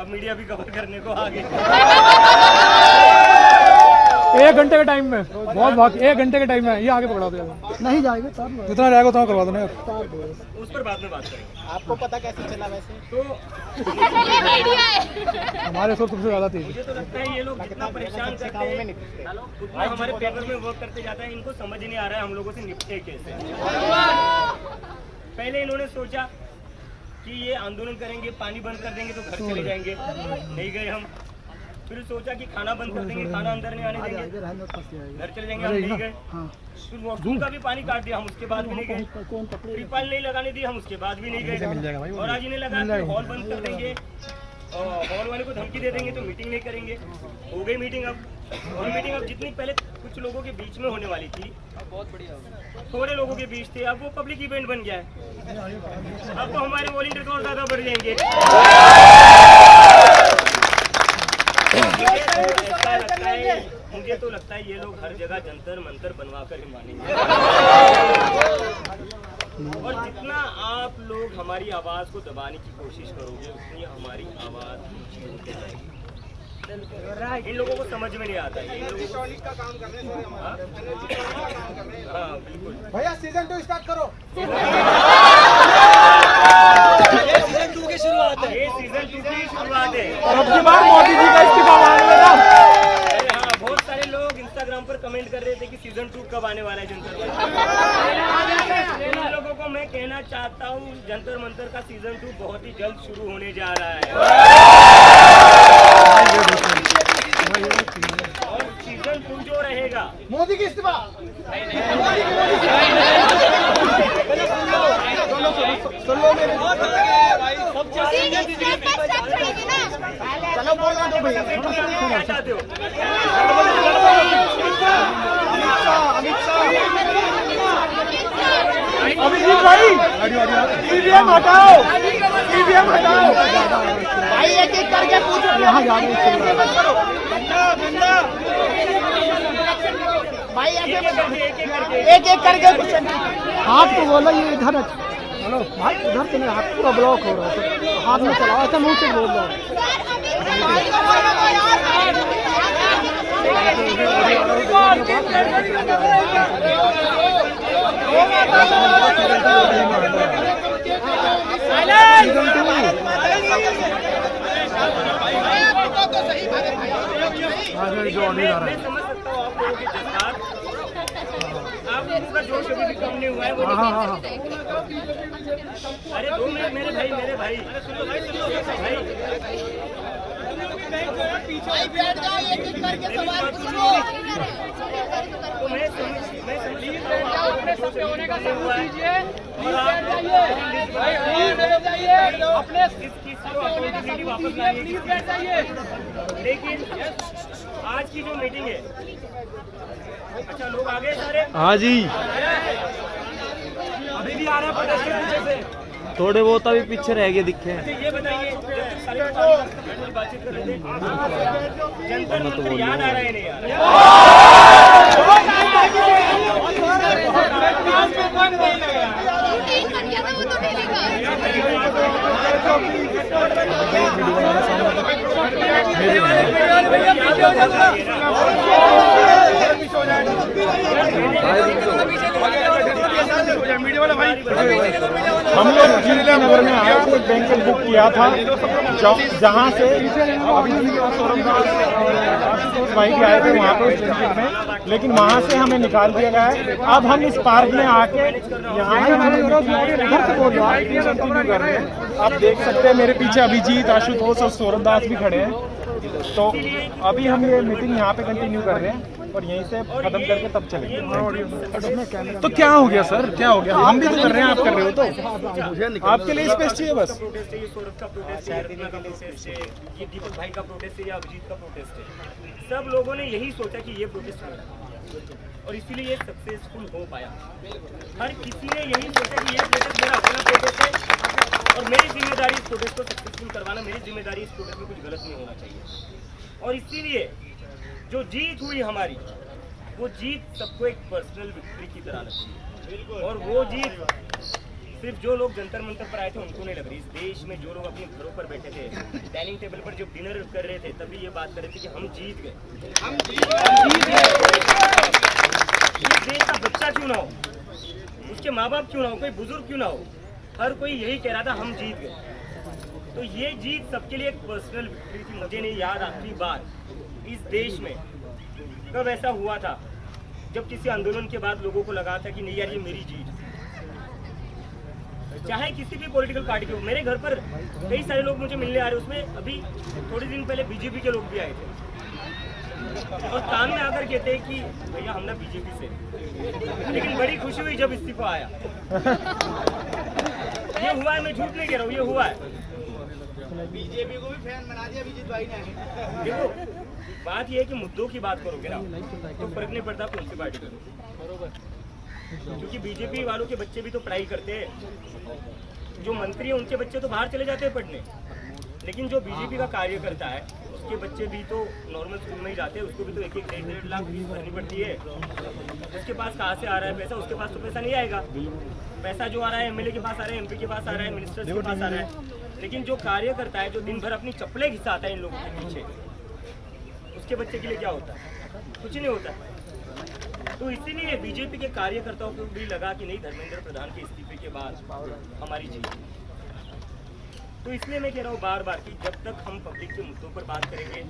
अब मीडिया भी कवर करने को आ गई। 1 घंटे के टाइम में बहुत बात, 1 घंटे के टाइम में ये आगे पकड़ा दो। नहीं जाएगा जितना जाएगा उतना करवा दो ना यार, उस पर बाद में बात करेंगे। आपको पता कैसे चला वैसे? तो हमारे शोर तुमसे ज्यादा थी। मुझे तो लगता है ये लोग जितना परेशान करते हैं उतना हमारे पेपर में वर्क करते जाता है, इनको समझ नहीं आ रहा है हम लोगों से निपटे कैसे। पहले इन्होंने सोचा कि ये आंदोलन करेंगे, पानी बंद कर देंगे तो घर चले जाएंगे, नहीं गए हम। फिर सोचा कि खाना बंद कर देंगे, खाना अंदर नहीं आने देंगे, घर चले जाएंगे, हम नहीं गए। फिर वॉशरूम का भी पानी काट दिया, हम उसके बाद भी नहीं गए। ट्रिपल नहीं लगाने दी, हम उसके बाद भी नहीं गए। और आज इन्हें लगा कि हॉल बंद कर देंगे, हॉल वाले को धमकी दे देंगे तो मीटिंग नहीं करेंगे। हो गई मीटिंग अब, और मीटिंग अब जितनी पहले कुछ लोगों के बीच में होने वाली थी, बहुत बढ़िया थोड़े लोगों के बीच थे, अब वो पब्लिक इवेंट बन गया है। अब तो हमारे वॉलंटियर और ज्यादा बढ़ जाएंगे। मुझे तो लगता है ये लोग हर जगह जंतर मंतर बनवा कर ही मानेंगे। और जितना आप लोग हमारी आवाज को दबाने की कोशिश करोगे उतनी हमारी आवाज ऊंची होती जाएगी। इन लोगों को समझ में नहीं आता है, इन लोगों को का काम कर रहे हैं। हाँ बिल्कुल भैया सीजन 2 स्टार्ट करो। ये सीजन 2 की शुरुआत है, ये सीजन 2 की शुरुआत है। और अब की बार मोदी जी का इस्तीफा मांगने का। हाँ, बहुत सारे लोग इंस्टाग्राम पर कमेंट कर रहे थे कि सीजन 2 कब आने वाला है जंतर मंतर। इन लोगों को मैं कहना चाहता हूँ जंतर मंतर का सीजन 2 बहुत ही जल्द शुरू होने जा रहा है। और सीजन 2 जो रहेगा मोदी की इस्तीफा। चलो बोल रहा हूँ भैया। चाहते हो अभिजीत भाई ईवीएम हटाओ, ईवीएम हटाओ भाई, एक एक करके पूछो। यहाँ जा रहे हैं भाई एक एक करके पूछो। हाथ को बोलो, ये इधर हेलो भाई, इधर से मेरा हाथ पूरा ब्लॉक हो रहा है, हाथ में चलाओ, ऐसा मुंह से बोल रहा मैं समझ सकता हूँ आप लोगों के जज्बात, आप लोगों का जोश अभी भी कम नहीं हुआ है। वो अरे 2 मिनट मेरे भाई भाई बैठ जाओ, एक एक करके सवाल पूछो। तो मैं समझ अपने सब पे होने का सबूत दीजिए और आप अपने वापस लाइए। लेकिन आज की जो मीटिंग है, अच्छा लोग आ गए सारे? हाँ जी, अभी भी आ रहे हैं प्रोटेस्ट पीछे से, थोड़े बहुत अभी पीछे रह गए दिखे। ये बताइए बातचीत कर रहे थे, जंतर मंतर याद आ रहा है नहीं हम लोग जिले नगर में आए थे, बैंक बुक किया था जहाँ से अभी भाई आए थे वहाँ पे में, लेकिन वहाँ से हमें निकाल दिया गया है। अब हम इस पार्क में आके यहाँ इधर से बोल कंटिन्यू कर रहे हैं। आप देख सकते हैं मेरे पीछे अभिजीत, आशुतोष और सौरभ दास भी खड़े हैं। तो अभी हम ये मीटिंग यहाँ पे कंटिन्यू कर रहे हैं और यहीं से खत्म करके तब चलेंगे। तो क्या हो गया सर, क्या हो गया? हम भी तो कर रहे हैं, आप कर रहे हो तो आपके लिए स्पेस चाहिए बस। प्रोटेस्ट है, ये सौरभ का प्रोटेस्ट है, रत्ना का प्रोटेस्ट है, ये दीपक भाई का प्रोटेस्ट है या अभिजीत का प्रोटेस्ट है। सब लोगों ने यही सोचा कि ये प्रोटेस्ट होगा और इसीलिए ये सक्सेसफुल हो पाया। हर किसी ने यही सोचा कि ये प्रोटेस्ट मेरा अपना प्रोटेस्ट है और मेरी जिम्मेदारी इस प्रोटेस्ट को सक्सेसफुल करवाना, मेरी जिम्मेदारी इस प्रोटेस्ट में कुछ गलत नहीं होना चाहिए। और इसीलिए जो जीत हुई हमारी, वो जीत सबको एक पर्सनल विक्ट्री की तरह लगती है और वो जीत सिर्फ जो लोग जंतर मंतर पर आए थे उनको नहीं लग रही, इस देश में जो लोग अपने घरों पर बैठे थे, डाइनिंग टेबल पर जब डिनर कर रहे थे, तभी ये बात कर रहे थे कि हम जीत गए। इस देश का बच्चा क्यों ना हो, उसके माँ बाप क्यों ना हो, कोई बुजुर्ग क्यों ना हो, हर कोई यही कह रहा था हम जीत गए। तो ये जीत सबके लिए एक पर्सनल विक्ट्री थी। मुझे नहीं याद आखिरी बार इस देश में कब ऐसा हुआ था जब किसी आंदोलन के बाद लोगों को लगा था कि नहीं यार ये मेरी जीत। चाहे किसी भी पॉलिटिकल पार्टी के हो, मेरे घर पर कई सारे लोग मुझे मिलने आ रहे, उसमें अभी थोड़े दिन पहले बीजेपी के लोग भी आए थे और सामने आकर कहते कि भैया हम ना बीजेपी से, लेकिन बड़ी खुशी हुई जब इस्तीफा आया। ये हुआ है, मैं झूठ नहीं कह रहा हूँ, ये हुआ है। बीजेपी को भी फैन बना दिया विजित भाई ने। देखो बात ये है कि मुद्दों की बात करोगे ना तो फर्क नहीं पड़ता कौन सी पार्टी करो, क्योंकि बीजेपी वालों के बच्चे भी तो पढ़ाई करते हैं। जो मंत्री है उनके बच्चे तो बाहर चले जाते हैं पढ़ने, लेकिन जो बीजेपी का कार्य करता है उसके बच्चे भी तो नॉर्मल स्कूल में ही जाते हैं, उसको भी तो 1-1 लाख फीस भरनी पड़ती है। उसके पास कहाँ से आ रहा है पैसा, उसके पास तो पैसा नहीं आएगा। पैसा जो आ रहा है एमएलए के पास आ रहा है, एमपी के पास आ रहा है, मिनिस्टर के पास आ रहा है, लेकिन जो कार्य करता है, जो दिन भर अपनी चप्पलें घिसाता है इन लोगों के पीछे, उसके बच्चे के लिए क्या होता है? कुछ नहीं होता। तो इसीलिए बीजेपी के कार्यकर्ताओं को भी लगा कि नहीं, धर्मेंद्र प्रधान के इस्तीफे के बाद हमारी जीत। तो इसलिए मैं कह रहा हूँ बार बार कि जब तक हम पब्लिक के मुद्दों पर बात करेंगे